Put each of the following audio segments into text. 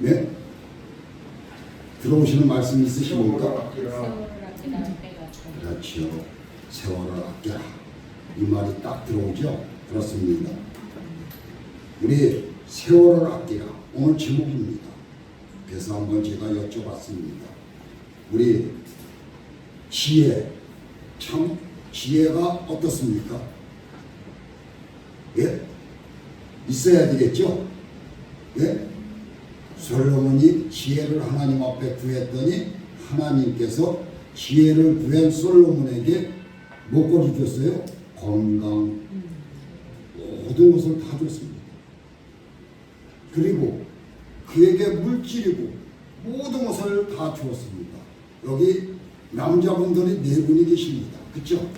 네? 들어오시는 말씀 있으십니까? 그렇지요. 세월을 아껴라. 이 말이 딱 들어오죠? 그렇습니다. 우리 세월을 아끼라. 오늘 제목입니다. 그래서 한번 제가 여쭤봤습니다. 우리 지혜, 참 지혜가 어떻습니까? 예? 있어야 되겠죠? 예? 솔로몬이 지혜를 하나님 앞에 구했더니 하나님께서 지혜를 구한 솔로몬에게 무엇을 줬어요? 건강, 모든 것을 다 줬습니다. 그리고 그에게 물질이고 모든 것을 다 주었습니다. 여기 남자분들이 4분이 계십니다. 그렇죠?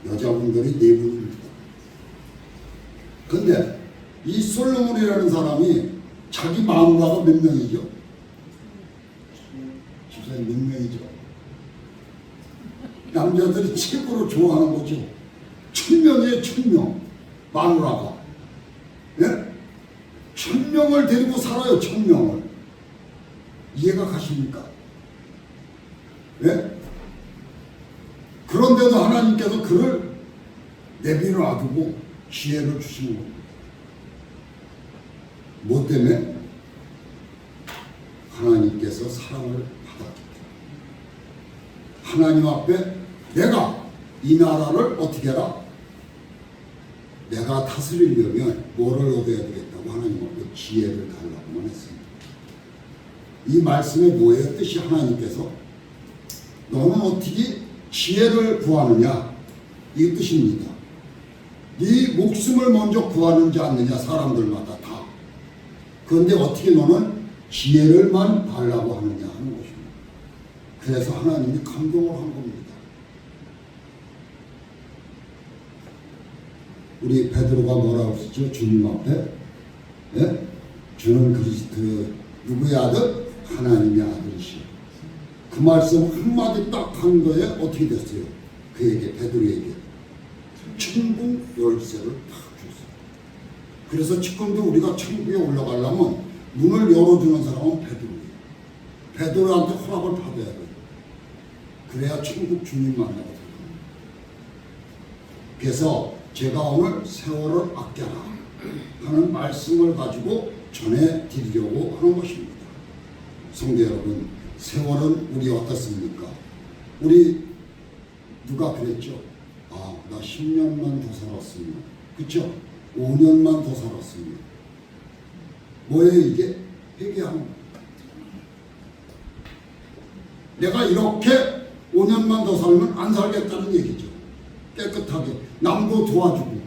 여자분들이 4분입니다. 근데 이 솔로몬이라는 사람이 자기 마누라가 몇 명이죠? 집사님 몇 명이죠? 남자들이 최고로 좋아하는 거죠. 1000명이에요. 1000명 마누라가. 예? 1000명을 데리고 살아요. 1000명을. 이해가 가십니까? 예? 그런데도 하나님께서 그를 내비를 놔두고 지혜를 주시는 겁니다. 뭐 때문에? 하나님께서 사랑을 받았기 때문에. 하나님 앞에 내가 이 나라를 어떻게 해라? 내가 다스리려면 뭐를 얻어야 되겠다고 하나님 앞에 지혜를 달라고만 했습니다. 이 말씀의 뭐예요? 뜻이 하나님께서 너는 어떻게 지혜를 구하느냐? 이 뜻입니다. 네 목숨을 먼저 구하는지 않느냐? 사람들마다 다. 그런데 어떻게 너는 지혜를만 달라고 하느냐 하는 것입니다. 그래서 하나님이 감동을 한 겁니다. 우리 베드로가 뭐라고 했죠? 주님 앞에 예? 주는 그리스도 누구의 아들? 하나님의 아들이시오. 그 말씀 한마디 딱 한 거에 어떻게 됐어요? 그에게 베드로에게 천국 열쇠를 딱 줬어요. 그래서 지금도 우리가 천국에 올라가려면 문을 열어주는 사람은 베드로예요. 베드로한테 허락을 받아야 돼요. 그래야 천국 주님 만나게 돼요. 그래서 제가 오늘 세월을 아껴라 하는 말씀을 가지고 전해드리려고 하는 것입니다. 성도 여러분, 세월은 우리 어떻습니까? 우리 누가 그랬죠? 아, 나 10년만 더 살았으면, 그쵸? 5년만 더 살았으면. 뭐예요 이게? 회개하는 거예요. 내가 이렇게 5년만 더 살면 안 살겠다는 얘기죠. 깨끗하게 남도 도와주고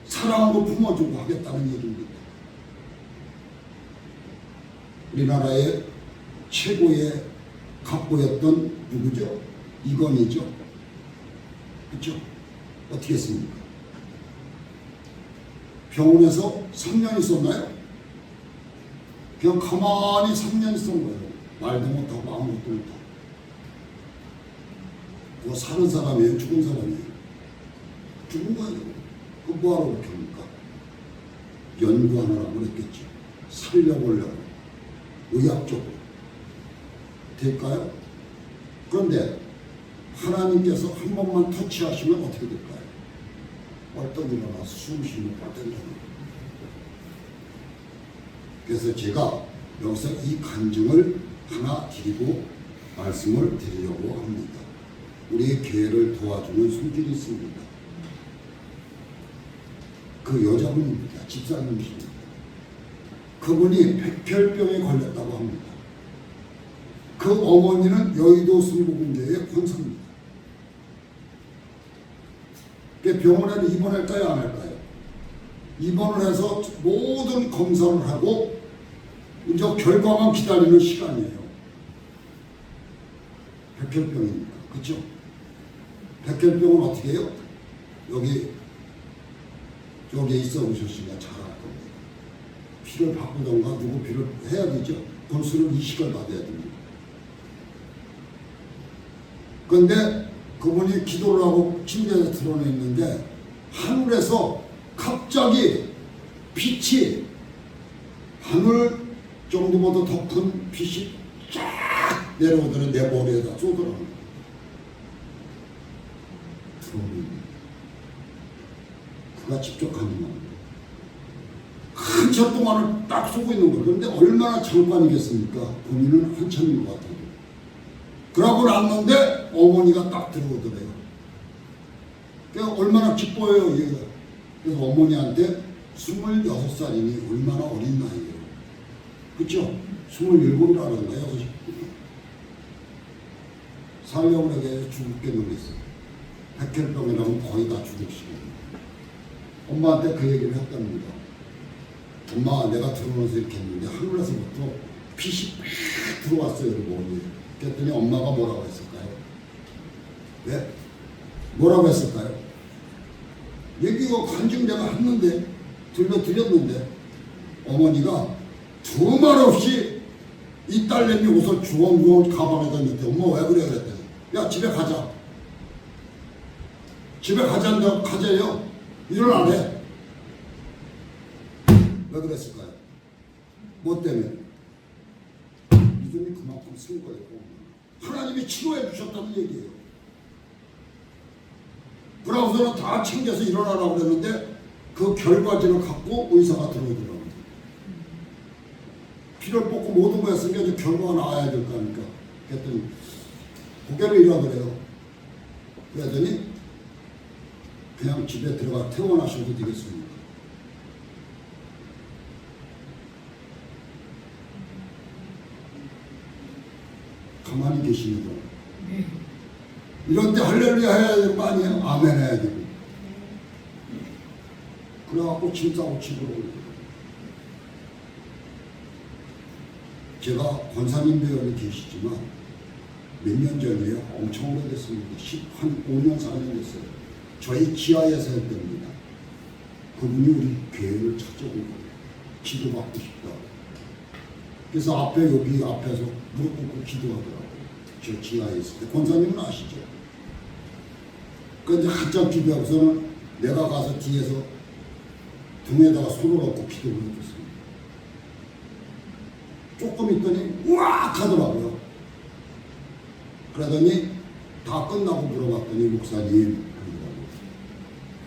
사랑하고 품어주고 하겠다는 얘기입니다. 우리나라의 최고의 갑부였던 누구죠? 이건희죠. 그렇죠? 어떻게 했습니까? 병원에서 3년 있었나요? 그냥 가만히 3년 있었던 거예요. 말도 못하고 아무것도 못하고. 그거 사는 사람이에요? 죽은 사람이에요? 죽은 거예요. 그 뭐하러 그렇게 합니까? 연구하느라고 그랬겠지. 살려보려고. 의학적으로. 될까요? 그런데 하나님께서 한 번만 터치하시면 어떻게 될까요? 벌떡 일어나 숨 쉬면 벌떡 일어나. 그래서 제가 여기서 이 간증을 하나 드리고 말씀을 드리려고 합니다. 우리 교회를 도와주는 손길이 있습니다. 그 여자분입니다. 집사님이십니다. 그분이 백혈병에 걸렸다고 합니다. 그 어머니는 여의도 순복음교회의 권사입니다. 병원에는 입원할까요? 안 할까요? 입원을 해서 모든 검사를 하고 이제 결과만 기다리는 시간이에요. 백혈병이니까. 그렇죠? 백혈병은 어떻게 해요? 여기 있어 보셨으니까 잘 알 겁니다. 피를 바꾸던가 누구 피를 해야 되죠. 돈수를 이식을 받아야 됩니다. 그런데 그분이 기도를 하고 침대에서 드러내 있는데 하늘에서 갑자기 빛이 하늘 정도보다 더 큰 빛이 쫙 내려오더니 내 머리에다 쏘더라고요. 들어오는 그가 직접 가능합니다. 한참 동안을 딱 쏘고 있는 거예요. 그런데 얼마나 잠깐이겠습니까? 본인은 한참인 것 같아요. 그러고 났는데 어머니가 딱 들어오더래요. 그러니까 얼마나 기뻐요, 얘가. 그래서 어머니한테 26살이니 얼마나 어린 나이예요. 그쵸? 27이라 그런가, 6시. 살려고 그러게 죽겠는 했어요. 백혈병이라면 거의 다 죽을 시간이에요. 엄마한테 그 얘기를 했답니다. 엄마, 내가 들어오면서 이렇게 했는데 하늘에서부터 빛이 팍 들어왔어요, 머리에. 그랬더니 엄마가 뭐라고 했을까요? 네? 뭐라고 했을까요? 얘기가 간증 내가 했는데, 들려드렸는데, 어머니가 두 말 없이 이 딸내미 옷을 주렁주렁 가방에다 넣었대. 엄마 왜 그래? 그랬더니, 야, 집에 가자. 집에 가자는데 가자요. 일을 안 해. 왜 그랬을까요? 뭐 때문에? 믿음이 그만큼 쓴 거예요. 하나님이 치료해 주셨다는 얘기예요. 그러고서는 다 챙겨서 일어나라고 그랬는데 그 결과지를 갖고 의사가 들어오더라고요. 피를 뽑고 모든 거 했으니까 이제 결과가 나와야 될 거 아닙니까? 그랬더니 고개를 이라 그래요. 그랬더니 그냥 집에 들어가 퇴원하셔도 되겠습니다. 가만히 계시는 거. 이런 때 할렐루야 해야 되는 거 아니에요? 아멘 해야 되고. 그래갖고 짐 싸고 집으로 오고. 제가 권사님 배우에 계시지만 몇 년 전에요. 엄청 오래됐습니다. 한 5년, 4년 됐어요. 저희 지하에서 했답니다. 그분이 우리 교회를 찾아온 거예요. 기도받고 싶다고. 그래서 앞에 여기 앞에서 무릎 꿇고 기도하더라고요. 저 지하에 있을 때. 권사님은 아시죠? 그런데 한참 기도하고서는 내가 가서 뒤에서 등에다가 손을 얹고 기도를 해줬습니다. 조금 있더니 우악 하더라고요. 그러더니 다 끝나고 물어봤더니 목사님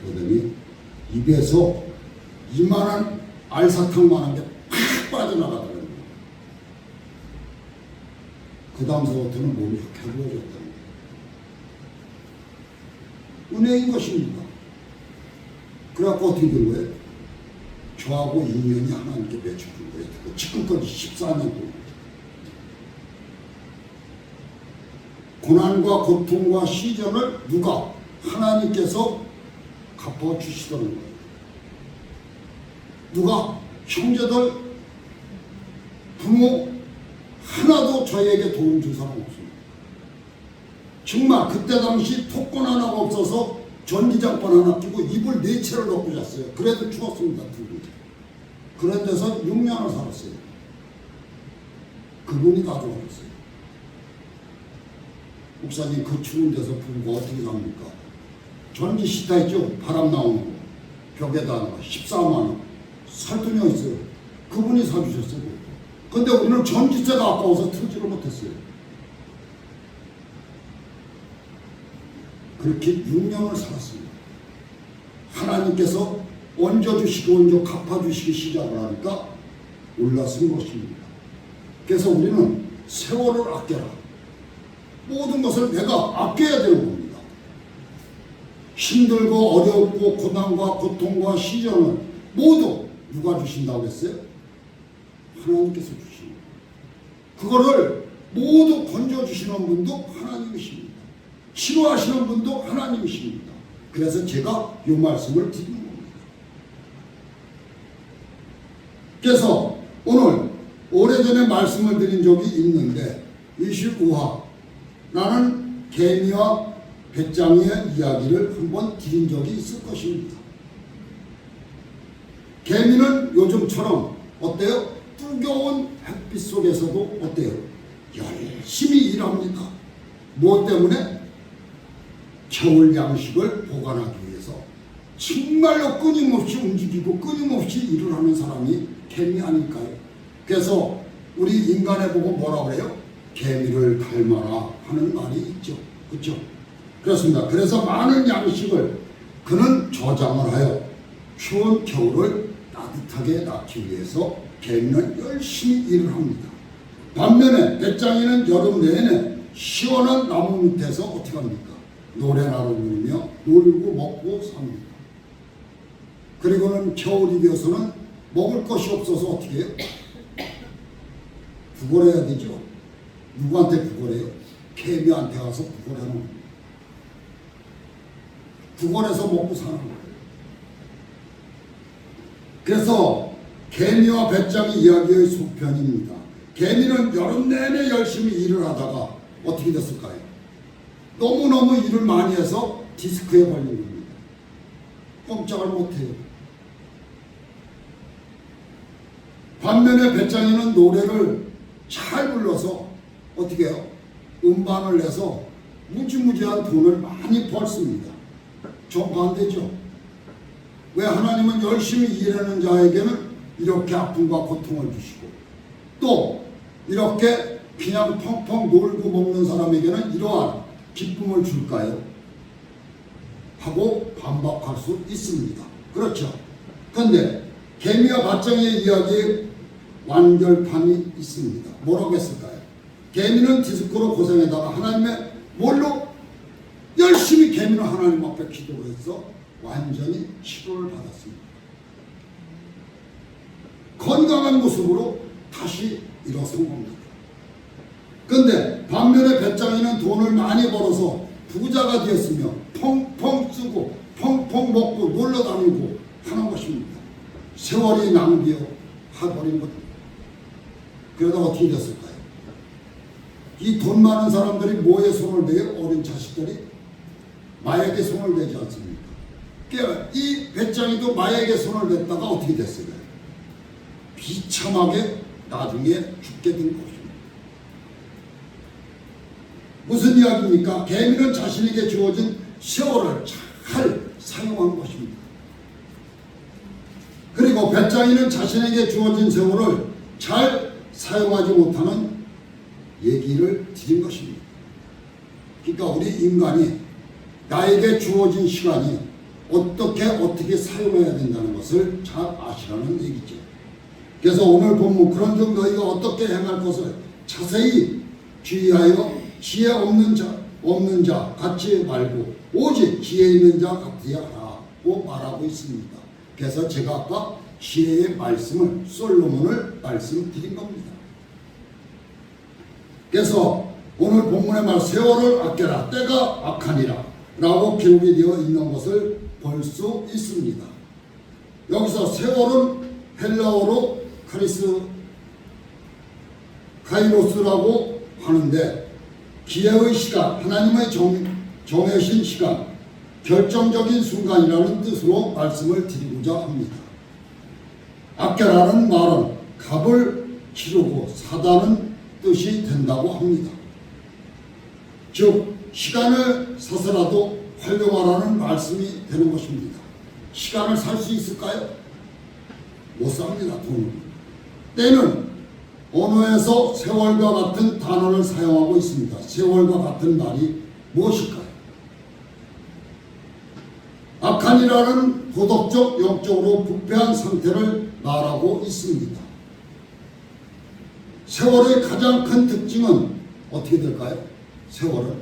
그러더니 입에서 이만한 알사탕만한 게 팍 빠져나가더라고요. 그 다음서부터는 몸이 개부러졌다는 거예요. 은혜인 것입니다. 그래갖고 어떻게 된 거예요? 저하고 인연이 하나님께 맺혀준 거예요. 지금까지 14년 동안. 고난과 고통과 시련을 누가? 하나님께서 갚아주시더는 거예요. 누가? 형제들, 부모 하나도 저에게 도움 준 사람 없습니다. 정말 그때 당시 토권 하나가 없어서 전기장판 하나 끼고 이불 4채를 넣고 잤어요. 그래도 죽었습니다. 둘이. 그런 데서 6년을 살았어요. 그분이 가져가셨어요. 목사님 그 추운 데서 부부가 어떻게 삽니까? 전기 시타 있죠? 바람 나오는 거. 벽에다 하나 14만 원. 살돈이 있어요. 그분이 사주셨어요. 근데 우리는 전기세가 아까워서 틀지를 못했어요. 그렇게 6년을 살았습니다. 하나님께서 얹어주시고 갚아주시기 시작을 하니까 올라선 것입니다. 그래서 우리는 세월을 아껴라. 모든 것을 내가 아껴야 되는 겁니다. 힘들고 어렵고 고난과 고통과 시련을 모두 누가 주신다고 했어요? 하나님께서 주십니다. 그거를 모두 건져주시는 분도 하나님이십니다. 치료하시는 분도 하나님이십니다. 그래서 제가 이 말씀을 드리는 겁니다. 그래서 오늘 오래전에 말씀을 드린 적이 있는데 25화 나는 개미와 배짱이의 이야기를 한번 드린 적이 있을 것입니다. 개미는 요즘처럼 어때요? 뜨거운 햇빛 속에서도 어때요? 열심히 일합니다. 무엇 때문에? 겨울 양식을 보관하기 위해서 정말로 끊임없이 움직이고 끊임없이 일을 하는 사람이 개미 아닐까요? 그래서 우리 인간에 보고 뭐라 그래요? 개미를 닮아라 하는 말이 있죠. 그렇죠? 그렇습니다. 그래서 많은 양식을 그는 저장을 하여 추운 겨울을 따뜻하게 낳기 위해서 개미는 열심히 일을 합니다. 반면에 배짱이는 여름 내내 시원한 나무 밑에서 어떻게 합니까? 노래나 부르며 놀고 먹고 삽니다. 그리고는 겨울이 되어서는 먹을 것이 없어서 어떻게 해요? 구걸해야 되죠. 누구한테 구걸해요? 개미한테 가서 구걸하는 거예요. 구걸해서 먹고 사는 거예요. 그래서 개미와 배짱이 이야기의 속편입니다. 개미는 여름 내내 열심히 일을 하다가 어떻게 됐을까요? 너무너무 일을 많이 해서 디스크에 걸린 겁니다. 꼼짝을 못해요. 반면에 배짱이는 노래를 잘 불러서 어떻게 해요? 음반을 내서 무지무지한 돈을 많이 벌습니다. 정반대죠. 왜 하나님은 열심히 일하는 자에게는 이렇게 아픔과 고통을 주시고 또 이렇게 그냥 펑펑 놀고 먹는 사람에게는 이러한 기쁨을 줄까요? 하고 반박할 수 있습니다. 그렇죠. 그런데 개미와 밭장의 이야기에 완결판이 있습니다. 뭐라고 했을까요? 개미는 디스코로 고생에다가 하나님의 뭘로? 열심히 개미는 하나님 앞에 기도를 해서 완전히 치료를 받았습니다. 건강한 모습으로 다시 일어선 겁니다. 그런데 반면에 배짱이는 돈을 많이 벌어서 부자가 되었으며 펑펑 쓰고 펑펑 먹고 놀러 다니고 하는 것입니다. 세월이 낭비어 해버린 것. 그러다 어떻게 됐을까요? 이 돈 많은 사람들이 뭐에 손을 대요? 어린 자식들이 마약에 손을 대지 않습니까? 그러니까 이 배짱이도 마약에 손을 댔다가 어떻게 됐을까요? 비참하게 나중에 죽게 된 것입니다. 무슨 이야기입니까? 개미는 자신에게 주어진 세월을 잘 사용한 것입니다. 그리고 배짱이는 자신에게 주어진 세월을 잘 사용하지 못하는 얘기를 드린 것입니다. 그러니까 우리 인간이 나에게 주어진 시간이 어떻게 사용해야 된다는 것을 잘 아시라는 얘기죠. 그래서 오늘 본문 그런즉 너희가 어떻게 행할 것을 자세히 주의하여 지혜 없는 자 같이 말고 오직 지혜 있는 자 같아야 하라고 말하고 있습니다. 그래서 제가 아까 지혜의 말씀을 솔로몬을 말씀드린 겁니다. 그래서 오늘 본문의 말 세월을 아껴라 때가 악하니라 라고 기록이 되어 있는 것을 볼 수 있습니다. 여기서 세월은 헬라어로 카이로스라고 하는데 기회의 시간, 하나님의 정해진 시간, 결정적인 순간이라는 뜻으로 말씀을 드리고자 합니다. 아껴라는 말은 값을 치르고 사다는 뜻이 된다고 합니다. 즉 시간을 사서라도 활용하라는 말씀이 되는 것입니다. 시간을 살 수 있을까요? 못 삽니다. 돈을. 때는 언어에서 세월과 같은 단어를 사용하고 있습니다. 세월과 같은 말이 무엇일까요? 악한이라는 도덕적, 영적으로 부패한 상태를 말하고 있습니다. 세월의 가장 큰 특징은 어떻게 될까요? 세월은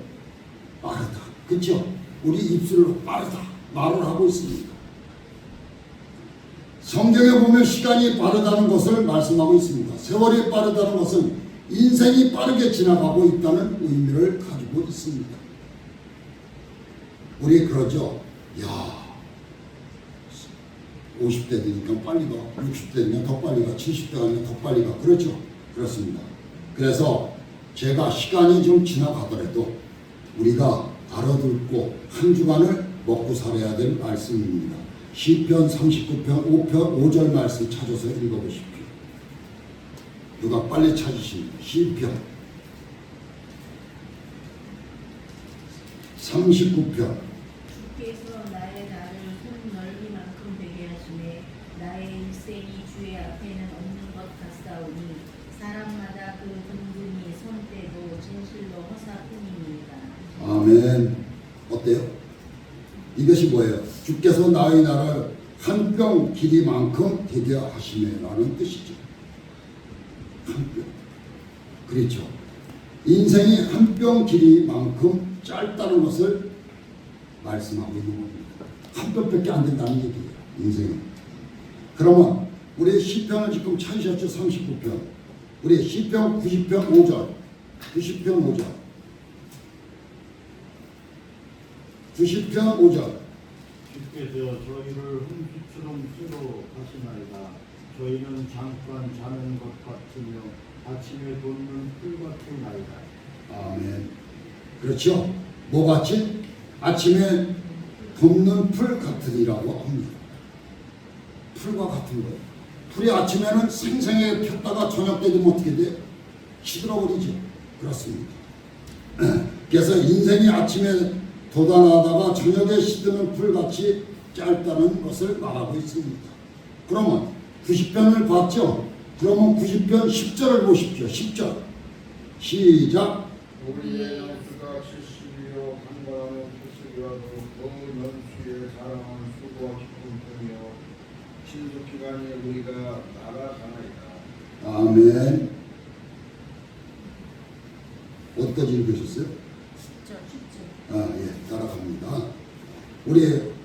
빠르다. 그렇죠? 우리 입술로 빠르다 말을 하고 있습니다. 성경에 보면 시간이 빠르다는 것을 말씀하고 있습니다. 세월이 빠르다는 것은 인생이 빠르게 지나가고 있다는 의미를 가지고 있습니다. 우리 그러죠. 야, 50대 되니까 빨리 가, 60대 되면 더 빨리 가, 70대 가면 더 빨리 가. 그렇죠? 그렇습니다. 그래서 제가 시간이 좀 지나가더라도 우리가 알아듣고 한 주간을 먹고 살아야 될 말씀입니다. 시편 39편 5절 말씀 찾아서 읽어보십시오. 누가 빨리 찾으십니다. 시편 39편 주께서 나의 날을 손 넓이만큼 되게 하시매 나의 일생이 주의 앞에는 없는 것 같사오니 사람마다 아멘. 어때요? 이것이 뭐예요? 주께서 나의 나라를 한 뼘 길이만큼 되게 하시매라는 뜻이죠. 한 뼘. 그렇죠. 인생이 한 뼘 길이만큼 짧다는 것을 말씀하고 있는 겁니다. 한 뼘밖에 안 된다는 얘기예요. 인생은. 그러면 우리 시편을 지금 찾으셨죠? 39편. 우리 시편 90편 5절. 90편 5절. 90편 5절. 주께서 저희를 흠수처럼 쓰러 가시나이다. 저희는 잠깐 자는 것 같으며 아침에 돋는 풀 같으나이다. 아멘. 그렇죠? 뭐같이? 아침에 돋는 풀 같으리라고 합니다. 풀과 같은 거예요. 풀이 아침에는 생생하게 폈다가 저녁 때 되면 어떻게 돼요? 시들어버리죠. 그렇습니다. 그래서 인생이 아침에 돋아나다가 저녁에 시드는 풀같이 짧다는 것을 말하고 있습니다. 그러면 90편을 봤죠? 그러면 90편 10절을 보십시오. 10절. 시작. 우리의 연수가 70이요 간과하면 80이라도 그 연수의 사랑은 수고와 기쁨뿐이요 신속기간에 우리가 날아가나이다. 아멘. 어디까지 읽으셨어요? 10절. 아, 예, 따라갑니다.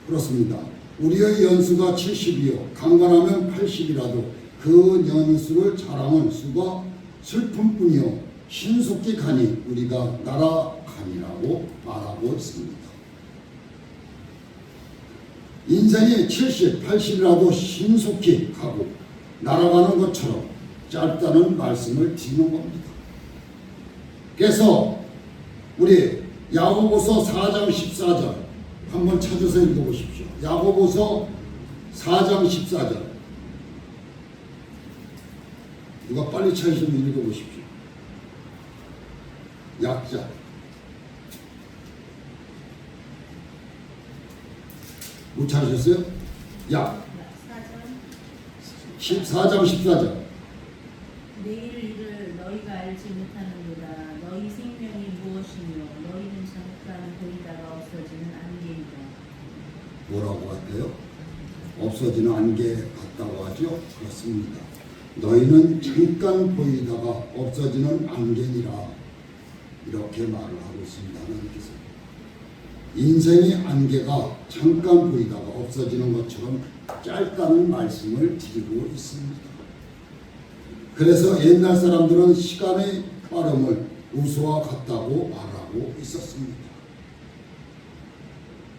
그렇습니다. 우리의 연수가 70이요 강건하면 80이라도 그 연수를 자랑할 수가 슬픔뿐이요 신속히 가니 우리가 날아가니라고 말하고 있습니다. 인생이 70, 80이라도 신속히 가고 날아가는 것처럼 짧다는 말씀을 드리는 겁니다. 그래서 우리 야고보서 4장 14절 한번 찾아서 읽어보십시오. 야고보서 4장 14절 누가 빨리 찾으시면 읽어보십시오. 약자 못 찾으셨어요? 약 14장 14절 내일 일을 너희가 알지 못하는도다. 너희 생명이 무엇이며 너희는 잠깐 보이다가 없어지는 안개이다. 뭐라고 할까요? 없어지는 안개 같다고 하죠? 그렇습니다. 너희는 잠깐 보이다가 없어지는 안개니라 이렇게 말을 하고 있습니다. 하나님께서 인생의 안개가 잠깐 보이다가 없어지는 것처럼 짧다는 말씀을 드리고 있습니다. 그래서 옛날 사람들은 시간의 빠름을 우수와 같다고 말하고 있었습니다.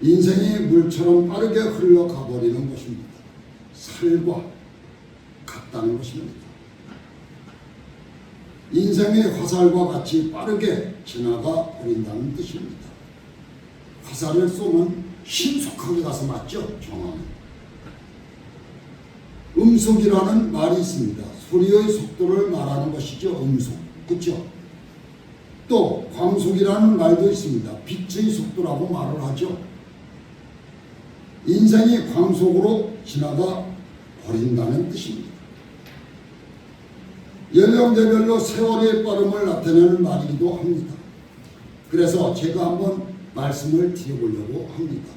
인생이 물처럼 빠르게 흘러가 버리는 것입니다. 살과 같다는 것입니다. 인생의 화살과 같이 빠르게 지나가 버린다는 뜻입니다. 화살을 쏘면 신속하게 가서 맞죠? 정확히. 음속이라는 말이 있습니다. 소리의 속도를 말하는 것이죠. 음속. 그렇죠? 또 광속이라는 말도 있습니다. 빛의 속도라고 말을 하죠. 인생이 광속으로 지나가 버린다는 뜻입니다. 연령대별로 세월의 빠름을 나타내는 말이기도 합니다. 그래서 제가 한번 말씀을 드려보려고 합니다.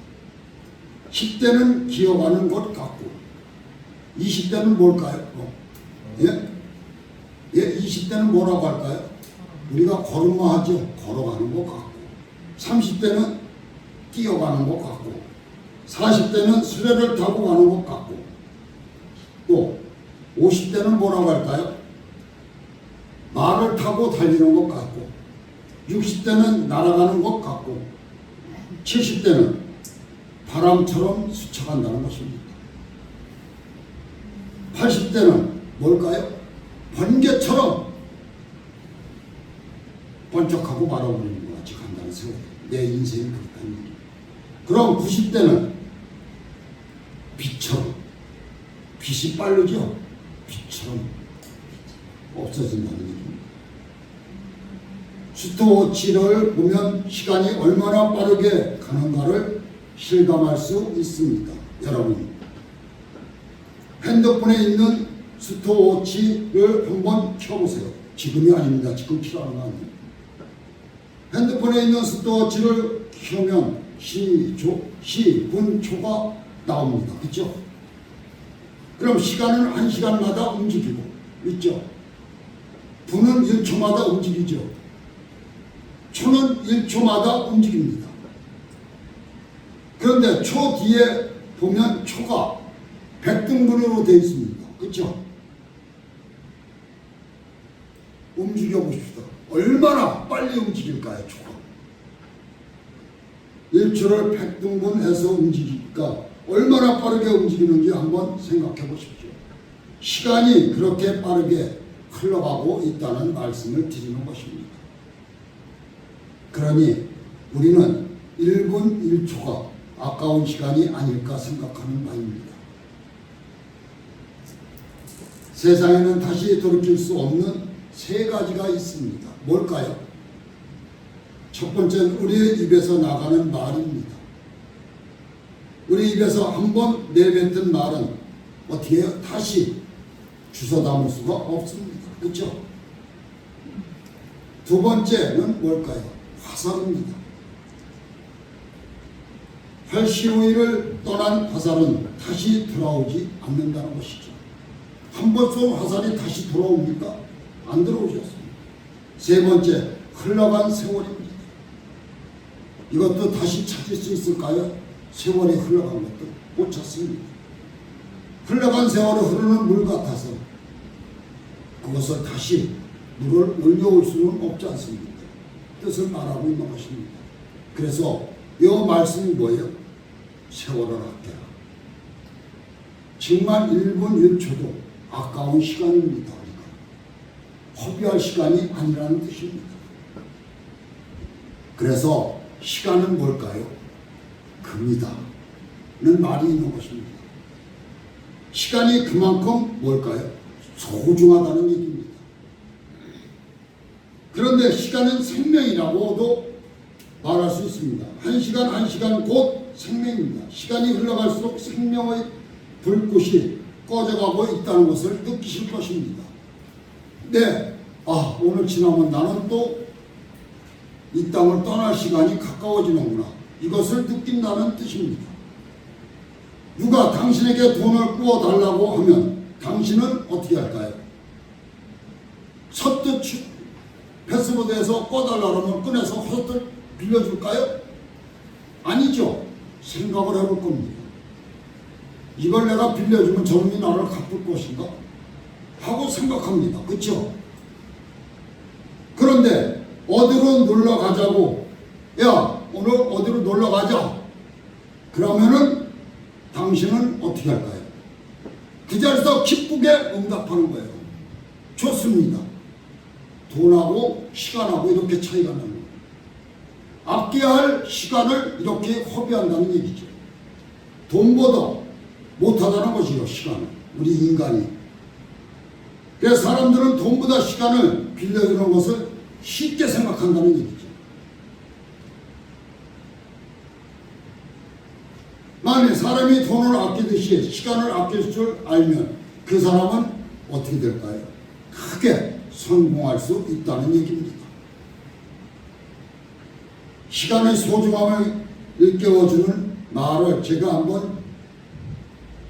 10대는 기어가는 것 같고 20대는 뭘까요? 예? 예, 20대는 뭐라고 할까요? 우리가 걸음마 하죠. 걸어가는 것 같고 30대는 뛰어가는 것 같고 40대는 수레를 타고 가는 것 같고 또 50대는 뭐라고 할까요? 말을 타고 달리는 것 같고 60대는 날아가는 것 같고 70대는 바람처럼 스쳐간다는 것입니다. 80대는 뭘까요? 번개처럼 번쩍하고 말아버리는 것 같이 간다는 세월. 내 인생이 그렇다는 얘기예요. 그럼 90대는 빛처럼 빛이 빠르죠? 빛처럼 없어진다는 얘기입니다. 스톱워치를 보면 시간이 얼마나 빠르게 가는가를 실감할 수 있습니다. 여러분 핸드폰에 있는 스톱워치를 한번 켜보세요. 지금이 아닙니다. 지금 필요한 거 아니에요. 핸드폰에 있는 스톱워치를 켜면 시, 분, 초가 나옵니다. 그렇죠? 그럼 시간은 1시간마다 움직이고 있죠. 분은 1초마다 움직이죠. 초는 1초마다 움직입니다. 그런데 초 뒤에 보면 초가 백등분으로 되어 있습니다. 그렇죠? 움직여 보십시다. 얼마나 빨리 움직일까요, 초가? 1초를 백등분해서 움직이니까 얼마나 빠르게 움직이는지 한번 생각해 보십시오. 시간이 그렇게 빠르게 흘러가고 있다는 말씀을 드리는 것입니다. 그러니 우리는 1분 1초가 아까운 시간이 아닐까 생각하는 바입니다. 세상에는 다시 돌이킬 수 없는 세 가지가 있습니다. 뭘까요? 첫 번째는 우리의 입에서 나가는 말입니다. 우리 입에서 한번 내뱉은 말은 어떻게 해요? 다시 주워 담을 수가 없습니다. 그렇죠? 두 번째는 뭘까요? 화살입니다. 활시로이를 떠난 화살은 다시 돌아오지 않는다는 것이죠. 한 번 쏜 화살이 다시 돌아옵니까? 안 들어오셨습니다. 세 번째, 흘러간 세월입니다. 이것도 다시 찾을 수 있을까요? 세월이 흘러간 것도 못 찾습니다. 흘러간 세월이 흐르는 물 같아서 그것을 다시 물을 올려올 수는 없지 않습니까? 뜻을 말하고 있는 것입니다. 그래서 이 말씀이 뭐예요? 세월을 아껴라. 정말 1분 1초도 아까운 시간입니다. 우리가 허비할 시간이 아니라는 뜻입니다. 그래서 시간은 뭘까요? 금이다는 말이 있는 것입니다. 시간이 그만큼 뭘까요? 소중하다는 얘기입니다. 그런데 시간은 생명이라고도 말할 수 있습니다. 한 시간 곧 생명입니다. 시간이 흘러갈수록 생명의 불꽃이 꺼져가고 있다는 것을 느끼실 것입니다. 네, 오늘 지나면 나는 또 이 땅을 떠날 시간이 가까워지는구나. 이것을 느낀다는 뜻입니다. 누가 당신에게 돈을 구워달라고 하면 당신은 어떻게 할까요? 섰듯 패스보드에서 꺼달라고 하면 꺼내서 섰듯 빌려줄까요? 아니죠. 생각을 해볼 겁니다. 이걸 내가 빌려주면 저놈이 나를 갚을 것인가? 하고 생각합니다. 그렇죠? 그런데 어디로 놀러 가자고, 야 오늘 어디로 놀러 가자. 그러면은 당신은 어떻게 할까요? 그 자리에서 기쁘게 응답하는 거예요. 좋습니다. 돈하고 시간하고 이렇게 차이가 나는 거예요. 아껴야 할 시간을 이렇게 허비한다는 얘기죠. 돈보다 못하다는 것이요, 시간을. 우리 인간이. 그래서 사람들은 돈보다 시간을 빌려주는 것을 쉽게 생각한다는 얘기죠. 만약 사람이 돈을 아끼듯이 시간을 아낄 줄 알면 그 사람은 어떻게 될까요? 크게 성공할 수 있다는 얘기입니다. 시간의 소중함을 일깨워주는 말을 제가 한번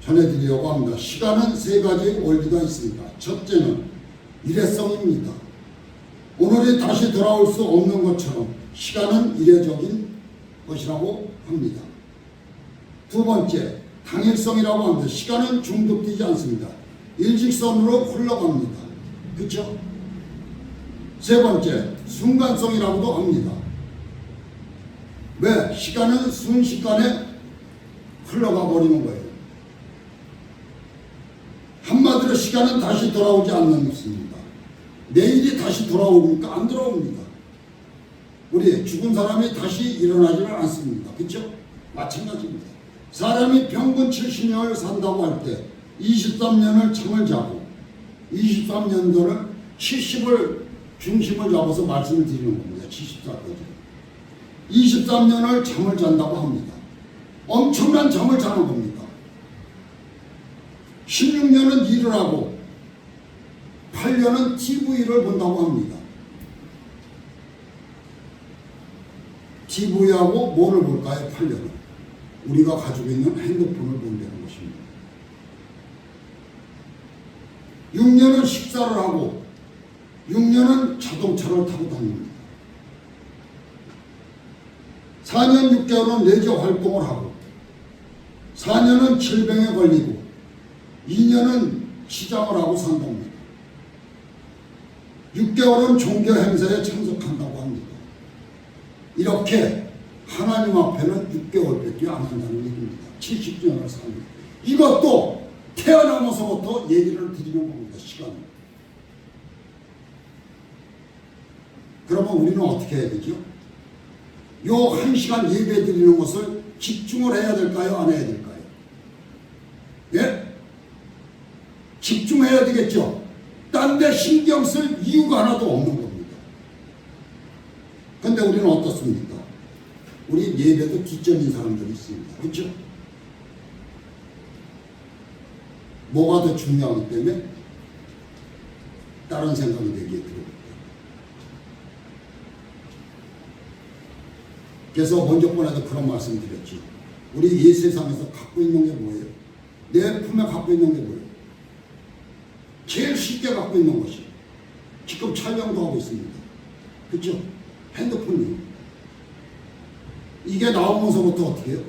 전해드리려고 합니다. 시간은 세 가지 원리가 있습니다. 첫째는 일회성입니다. 오늘이 다시 돌아올 수 없는 것처럼 시간은 이례적인 것이라고 합니다. 두 번째, 당일성이라고 합니다. 시간은 중독되지 않습니다. 일직선으로 흘러갑니다. 그렇죠? 세 번째, 순간성이라고도 합니다. 왜? 시간은 순식간에 흘러가 버리는 거예요. 한마디로 시간은 다시 돌아오지 않는 것입니다. 내일이 다시 돌아오니까 안 돌아옵니다. 우리 죽은 사람이 다시 일어나지는 않습니다. 그렇죠? 마찬가지입니다. 사람이 평균 70년을 산다고 할 때 23년을 잠을 자고 23년도는 70을 중심을 잡아서 말씀을 드리는 겁니다. 74까지. 23년을 잠을 잔다고 합니다. 엄청난 잠을 자는 겁니다. 16년은 일을 하고 8년은 TV를 본다고 합니다. TV하고 뭐를 볼까요? 8년은 우리가 가지고 있는 핸드폰을 본다는 것입니다. 6년은 식사를 하고 6년은 자동차를 타고 다닙니다. 4년 6개월은 내재 활동을 하고 4년은 질병에 걸리고 2년은 시장을 하고 산답니다. 6개월은 종교 행사에 참석한다고 합니다. 이렇게 하나님 앞에는 6개월밖에 안 한다는 얘기입니다. 70년을 삽니다. 이것도 태어나면서부터 얘기를 드리는 겁니다. 시간을. 그러면 우리는 어떻게 해야 되죠? 요 1시간 예배 드리는 것을 집중을 해야 될까요? 안 해야 될까요? 예? 집중해야 되겠죠? 딴 데 신경 쓸 이유가 하나도 없는 겁니다. 근데 우리는 어떻습니까? 우리 예배도 뒷전인 사람들이 있습니다. 그렇죠? 뭐가 더 중요하기 때문에 다른 생각이 되기에 들어옵니다. 그래서 먼저 번에도 그런 말씀 드렸죠. 우리 이 세상에서 갖고 있는 게 뭐예요? 내 품에 갖고 있는 게 뭐예요? 제일 쉽게 갖고 있는 것이 지금 촬영도 하고 있습니다. 그렇죠? 핸드폰이요. 이게 나오면서부터 어떻게 해요?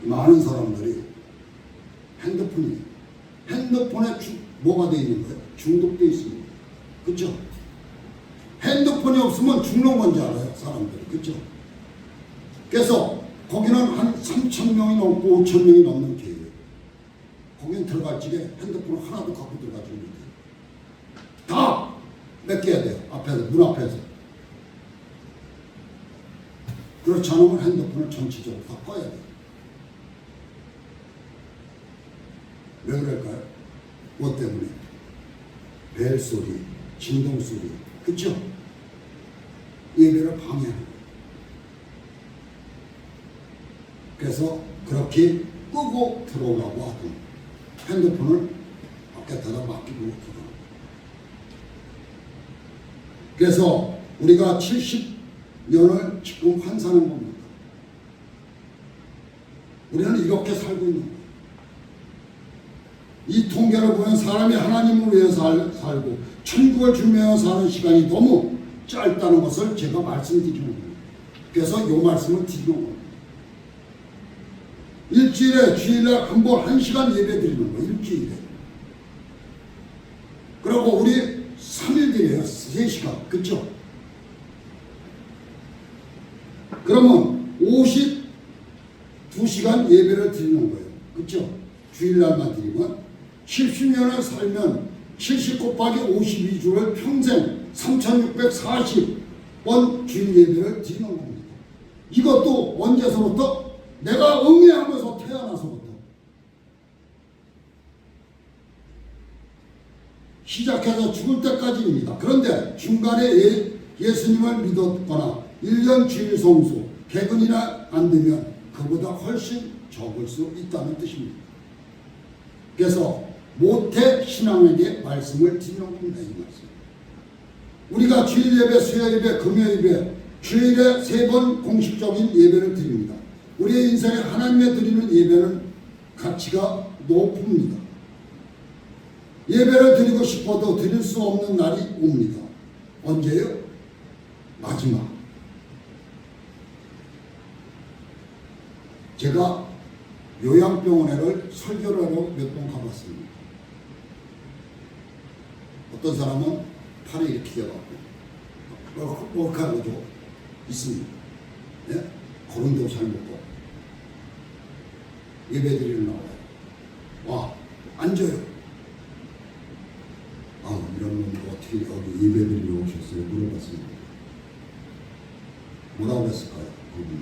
많은 사람들이 핸드폰이에요. 핸드폰에 뭐가 되어 있는 거예요? 중독되어 있습니다. 그렇죠? 핸드폰이 없으면 죽는 건지 알아요, 사람들이. 그렇죠? 그래서 거기는 한 3,000명이 넘고 5,000명이 넘는 교회예요. 거기는 들어갈 적에 핸드폰을 하나도 갖고 들어가지 못해요. 다 뺏겨야 돼요. 앞에서, 문 앞에서. 그렇지 않으면 핸드폰을 전체적으로 다 꺼야 돼요. 왜 그럴까요? 뭐 때문에? 벨소리, 진동소리, 그쵸? 예배를 방해하는 거예요. 그래서 그렇게 끄고 들어오라고 하고 핸드폰을 밖에다가 맡기고 들어오고. 그래서 우리가 70년을 지금 환산한 겁니다. 우리는 이렇게 살고 있는 거예요. 이 통계를 보면 사람이 하나님을 위해서 살고 천국을 주며 사는 시간이 너무 짧다는 것을 제가 말씀드리는 겁니다. 그래서 이 말씀을 드리는 겁니다. 일주일에 주일날 한 번 1시간 예배 드리는 거예요. 일주일에. 그리고 우리 3일 드려요. 3시간. 그쵸? 그러면 52시간 예배를 드리는 거예요. 그쵸? 주일날만 드리면 70년을 살면 70 곱하기 52주를 평생 3640번 주일 예배를 드리는 겁니다. 이것도 언제서부터? 내가 응애하면서 태어나서부터 시작해서 죽을 때까지입니다. 그런데 중간에 예수님을 믿었거나 1년 주일 성수, 개근이나 안 되면 그보다 훨씬 적을 수 있다는 뜻입니다. 그래서 모태 신앙에게 말씀을 드리는 겁니다. 이 말씀. 우리가 주일 예배, 수요 예배, 금요 예배, 주일에 3번 공식적인 예배를 드립니다. 우리의 인생에 하나님에 드리는 예배는 가치가 높습니다. 예배를 드리고 싶어도 드릴 수 없는 날이 옵니다. 언제요? 마지막. 제가 요양병원에를 설교를 하러 몇 번 가봤습니다. 어떤 사람은 팔이 이렇게 돼갖고 뻑뻑하고 있습니다. 예? 걸음도 잘 못 걷고 예배드리러 나와요. 와, 앉아요. 아, 이런 놈이 어떻게 여기 예배드리러 오셨어요? 물어봤습니다. 뭐라고 했을까요? 그분이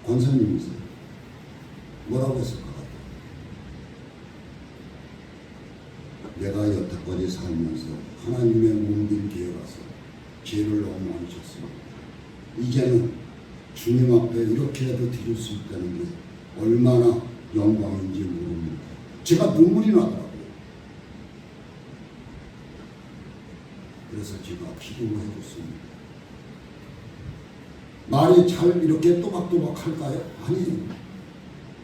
권사님이세요. 뭐라고 했을 것 같아요? 내가 여태까지 살면서 하나님의 몸된 교회라서 죄를 너무 많이 졌습니다. 이제는 주님 앞에 이렇게라도 드릴 수 있다는 게 얼마나 영광인지 모릅니다. 제가 눈물이 나더라고요. 그래서 제가 기도를 해줬습니다. 말이 잘 이렇게 또박또박 할까요? 아니에요.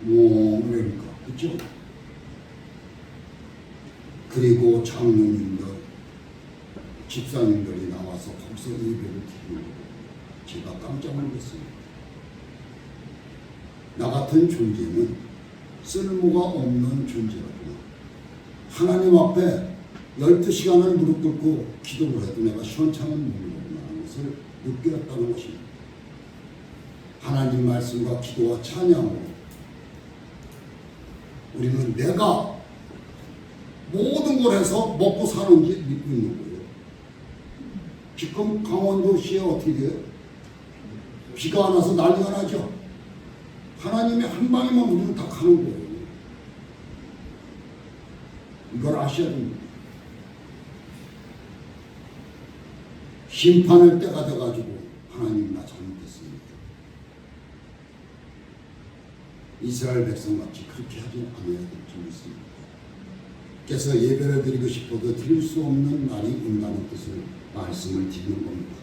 그러니까 그렇죠? 그리고 장로님들, 집사님들이 나와서 거기서 예배를 드리는 거 제가 깜짝 놀랐습니다. 나 같은 존재는 쓸모가 없는 존재라구나. 하나님 앞에 12시간을 무릎 꿇고 기도를 해도 내가 시원찮은 몸이구나 하는 것을 느꼈다는 것입니다. 하나님 말씀과 기도와 찬양으로 우리는 내가 모든 걸 해서 먹고 사는지 믿고 있는 거예요. 지금 강원도시에 어떻게 돼요? 비가 안 와서 난리가 나죠. 하나님의 한 방에만 우리는 다 가는 거예요. 이걸 아셔야 됩니다. 심판할 때가 돼가지고 하나님 나 잘못했습니다. 이스라엘 백성같이 그렇게 하지 않아야 될 줄 믿습니다. 그래서 예배를 드리고 싶어도 드릴 수 없는 날이 온다는 뜻을 말씀을 드리는 겁니다.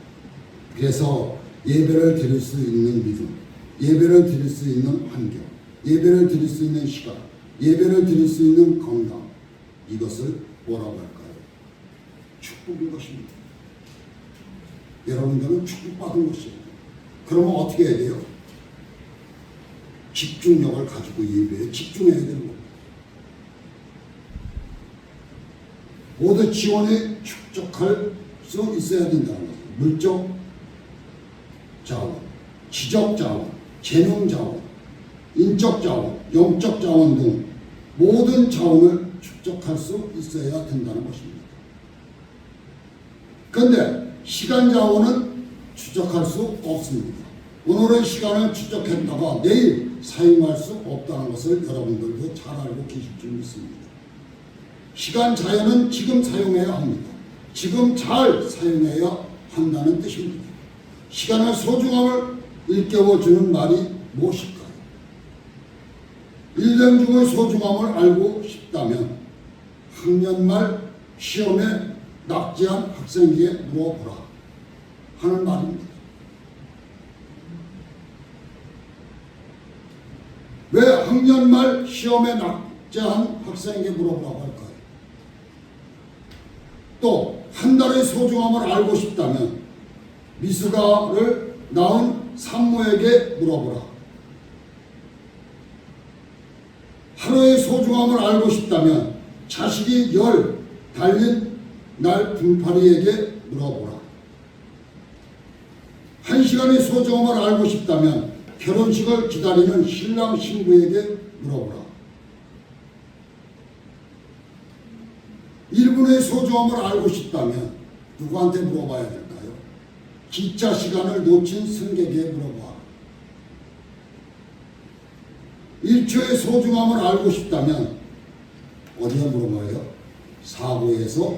그래서 예배를 드릴 수 있는 믿음, 예배를 드릴 수 있는 환경, 예배를 드릴 수 있는 시간, 예배를 드릴 수 있는 건강, 이것을 뭐라고 할까요? 축복인 것입니다. 여러분들은 축복받은 것입니다. 그러면 어떻게 해야 돼요? 집중력을 가지고 예배에 집중해야 되는 겁니다. 모두 지원에 축적할 수 있어야 된다는 거예요. 물적 자원, 지적 자원, 재능 자원, 인적 자원, 영적 자원 등 모든 자원을 축적할 수 있어야 된다는 것입니다. 그런데 시간 자원은 추적할 수 없습니다. 오늘의 시간을 추적했다가 내일 사용할 수 없다는 것을 여러분들도 잘 알고 계실 줄 믿습니다. 시간 자연은 지금 사용해야 합니다. 지금 잘 사용해야 한다는 뜻입니다. 시간의 소중함을 일깨워주는 말이 무엇일까요? 1년 중의 소중함을 알고 싶다면 학년 말 시험에 낙제한 학생에게 물어보라 하는 말입니다. 왜 학년 말 시험에 낙제한 학생에게 물어보라고 할까요? 또 한 달의 소중함을 알고 싶다면 미숙아를 낳은 산모에게 물어보라. 하루의 소중함을 알고 싶다면 자식이 10 달린 날 분파리에게 물어보라. 1시간의 소중함을 알고 싶다면 결혼식을 기다리는 신랑 신부에게 물어보라. 1분의 소중함을 알고 싶다면 누구한테 물어봐야 될까요? 기차 시간을 놓친 승객에게 물어봐. 1초의 소중함을 알고 싶다면 어디에 물어봐요? 사고에서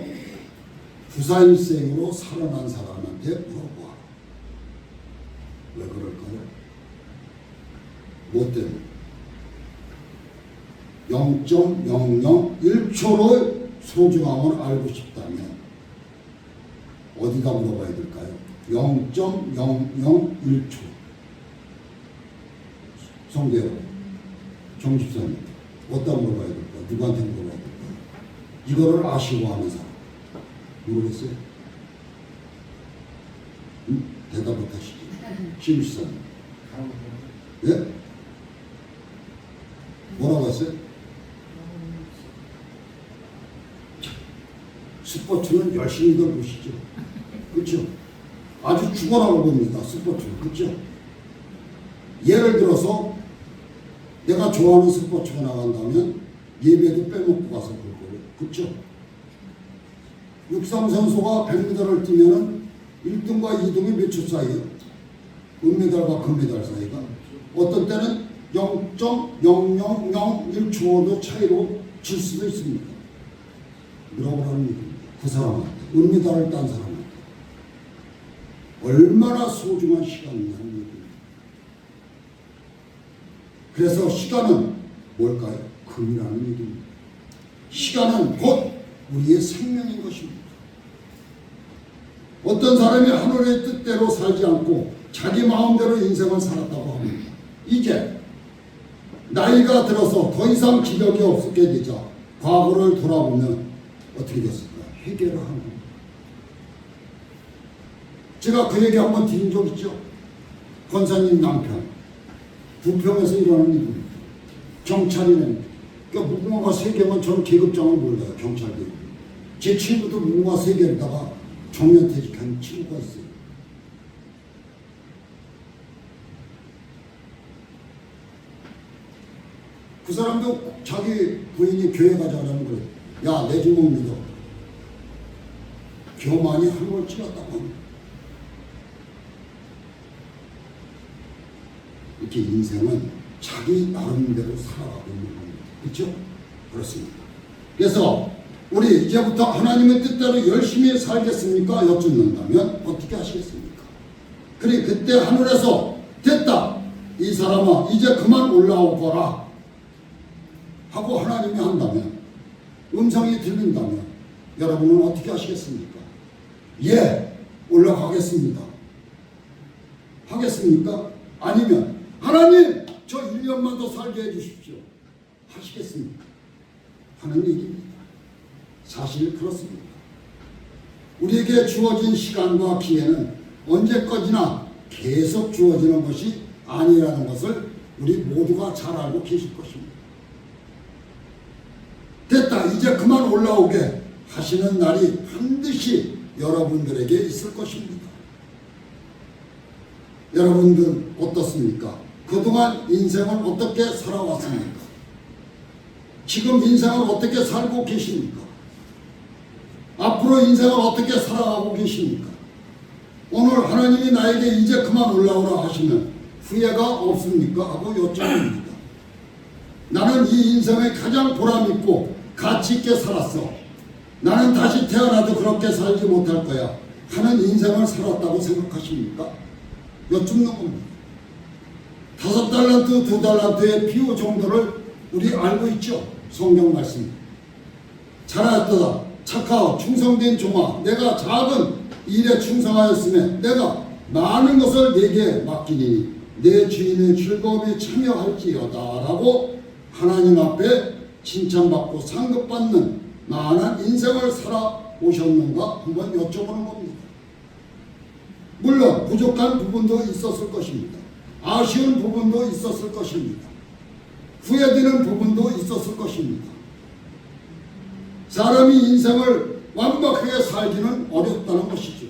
부사일생으로 살아난 사람한테 물어봐. 왜 그럴까요? 뭐 때문에? 0.001초의 소중함을 알고 싶다면 어디다 물어봐야 될까요? 0.001초. 성도 여러분, 정집사님, 어디다 물어봐야 될까요? 누구한테 물어봐야 될까요? 이거를 아쉬워하는 사람 모르겠어요? 대답 못하시죠? 심시사님. 예? 뭐라고 했어요? 스포츠는 열심히들 보시죠. 그렇죠? 아주 죽어라고 봅니다. 스포츠는. 그렇죠? 예를 들어서 내가 좋아하는 스포츠가 나간다면 예배도 빼먹고 가서 볼 거예요. 그렇죠? 육상 선수가 100m를 뛰면은 1등과 2등이 몇 초 사이에요? 은메달과 금메달 사이가. 어떤 때는 0.0001초도 차이로 질 수도 있습니다. 물어보라는 얘기입니다. 그 사람한테, 은메달을 딴 사람한테 얼마나 소중한 시간이냐는 얘기입니다. 그래서 시간은 뭘까요? 금이라는 얘기입니다. 시간은 곧 우리의 생명인 것입니다. 어떤 사람이 하늘의 뜻대로 살지 않고 자기 마음대로 인생을 살았다고 합니다. 이제 나이가 들어서 더 이상 기력이 없게 되자 과거를 돌아보면 어떻게 됐을까? 회개를 하는 겁니다. 제가 그 얘기 한번 드린 적 있죠. 권사님 남편 부평에서 일하는 일입니다. 경찰이네. 그러니까 무궁화가 3개면 저는 계급장을 몰라요. 경찰들. 제 친구도 무궁화 3개에다가 정년퇴직한 친구가 있어요. 그 사람도 자기 부인이 교회 가자라는 거예요. 야, 내 주먹 믿어. 교만이 한걸 찍었다고 합니다. 이렇게 인생은 자기 나름대로 살아가고 있는 겁니다. 그렇죠? 그렇습니다. 그래서 우리 이제부터 하나님의 뜻대로 열심히 살겠습니까? 여쭙는다면 어떻게 하시겠습니까? 그리 그때 하늘에서 됐다. 이 사람아 이제 그만 올라오거라. 하고 하나님이 한다면 음성이 들린다면 여러분은 어떻게 하시겠습니까? 예, 올라가겠습니다. 하겠습니까? 아니면 하나님 저 1년만 더 살게 해주십시오. 하시겠습니까? 하는 얘기입니다. 사실 그렇습니다. 우리에게 주어진 시간과 기회는 언제까지나 계속 주어지는 것이 아니라는 것을 우리 모두가 잘 알고 계실 것입니다. 됐다 이제 그만 올라오게 하시는 날이 반드시 여러분들에게 있을 것입니다. 여러분들 어떻습니까? 그동안 인생을 어떻게 살아왔습니까? 지금 인생을 어떻게 살고 계십니까? 앞으로 인생을 어떻게 살아가고 계십니까? 오늘 하나님이 나에게 이제 그만 올라오라 하시면 후회가 없습니까? 하고 여쭤봅니다. 나는 이 인생에 가장 보람있고 가치있게 살았어. 나는 다시 태어나도 그렇게 살지 못할 거야 하는 인생을 살았다고 생각하십니까? 여쭙는 겁니다. 5달란트, 2달란트의 비유 정도를 우리 알고 있죠. 성경 말씀. 잘하였도다. 착하고 충성된 종아, 내가 작은 일에 충성하였으며 내가 많은 것을 내게 맡기니 내 주인의 즐거움에 참여할지어다 라고 하나님 앞에 칭찬받고 상급받는 나란 인생을 살아오셨는가 한번 여쭤보는 겁니다. 물론 부족한 부분도 있었을 것입니다. 아쉬운 부분도 있었을 것입니다. 후회되는 부분도 있었을 것입니다. 사람이 인생을 완벽하게 살기는 어렵다는 것이죠.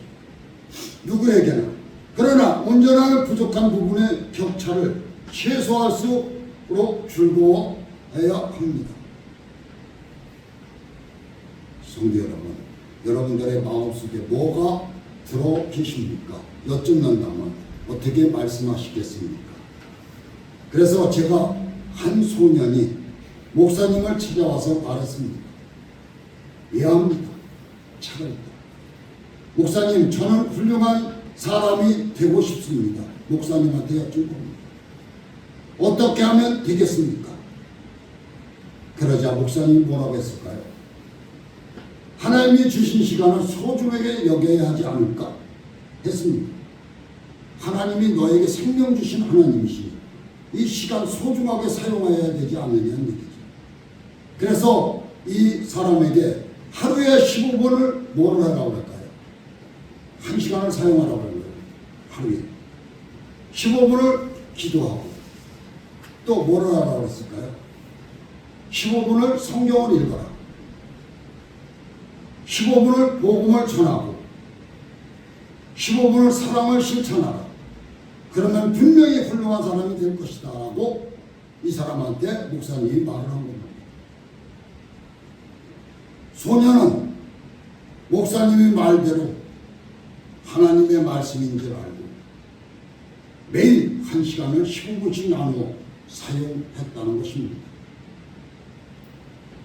누구에게나. 그러나 온전한 부족한 부분의 격차를 최소할수록 즐거워해야 합니다. 성도 여러분, 여러분들의 마음속에 뭐가 들어 계십니까? 여쭙는다면 어떻게 말씀하시겠습니까? 그래서 제가 한 소년이 목사님을 찾아와서 말했습니다. 이해합니다. 차가있다. 목사님, 저는 훌륭한 사람이 되고 싶습니다. 목사님한테 여쭈고 어떻게 하면 되겠습니까? 그러자 목사님이 뭐라고 했을까요? 하나님이 주신 시간을 소중하게 여겨야 하지 않을까? 했습니다. 하나님이 너에게 생명 주신 하나님이시니 이 시간 소중하게 사용해야 되지 않느냐는 얘기죠. 그래서 이 사람에게 하루에 15분을 뭐를 하라고 할까요? 1시간을 사용하라고 할까요? 하루에 15분을 기도하고 또 뭐를 하라고 했을까요? 15분을 성경을 읽어라. 15분을 복음을 전하고 15분을 사랑을 실천하라. 그러면 분명히 훌륭한 사람이 될 것이다 라고 이 사람한테 목사님이 말을 한 겁니다. 소년은 목사님의 말대로 하나님의 말씀인 줄 알고 매일 1시간을 15분씩 나누어 사용했다는 것입니다.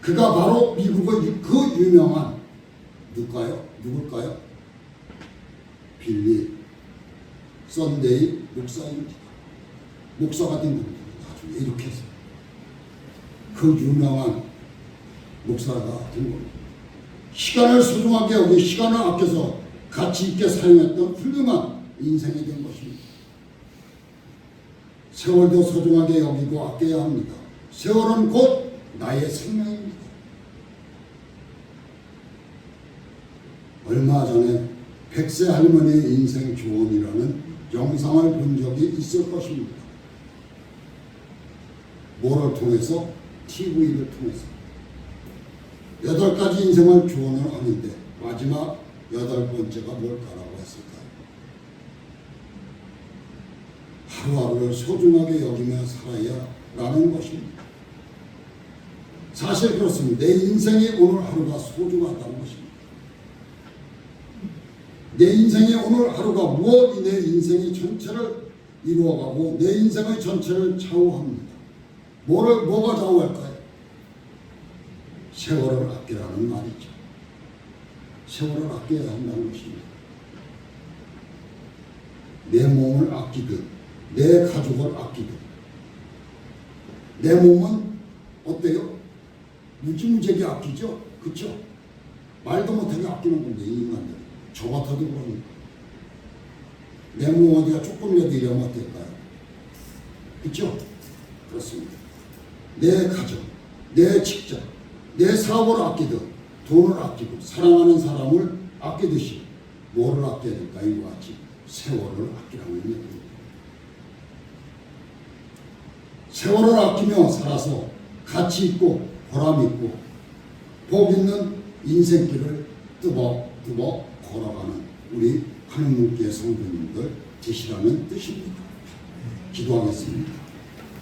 그가 바로 미국의 그 유명한 누굴까요? 빌리 썬데이 목사입니다. 목사가 된 겁니다. 나중에 이렇게 해서 그 유명한 목사가 된 겁니다. 시간을 소중하게 여기 시간을 아껴서 가치 있게 사용했던 훌륭한 인생이 된 것입니다. 세월도 소중하게 여기고 아껴야 합니다. 세월은 곧 나의 생명입니다. 얼마 전에 100세 할머니의 인생 조언이라는 영상을 본 적이 있을 것입니다. 뭐를 통해서? TV를 통해서 8가지 인생을 조언을 하는데 마지막 8번째가 뭘까라고 했을까요? 하루하루를 소중하게 여기며 살아야 라는 것입니다. 사실 그렇습니다. 내 인생의 오늘 하루가 소중하다는 것입니다. 내 인생의 오늘 하루가 무엇이 내 인생의 전체를 이루어가고 내 인생의 전체를 좌우합니다. 뭐가 좌우할까요? 세월을 아끼라는 말이죠. 세월을 아껴야 한다는 것입니다. 내 몸을 아끼듯 내 가족을 아끼듯 내 몸은 어때요? 무지무지하게 아끼죠? 그렇죠? 말도 못하게 아끼는 건데 이 인간들 저 같아도 그럽니다. 내 몸 어디가 조금이라도 이러면 어떨까요? 그렇죠? 그렇습니다. 내 가족, 내 직장, 내 사업을 아끼듯 돈을 아끼고 사랑하는 사람을 아끼듯이 뭐를 아껴야 될까? 이와 같이 세월을 아끼라는 얘기입니다. 세월을 아끼며 살아서 가치 있고 보람 있고 복 있는 인생길을 뚜벅뚜벅 걸어가는 우리 하느님께 성도님들 되시라는 뜻입니다. 기도하겠습니다.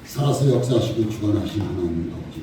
살아서 역사하시고 주관하신 하나님 아버지,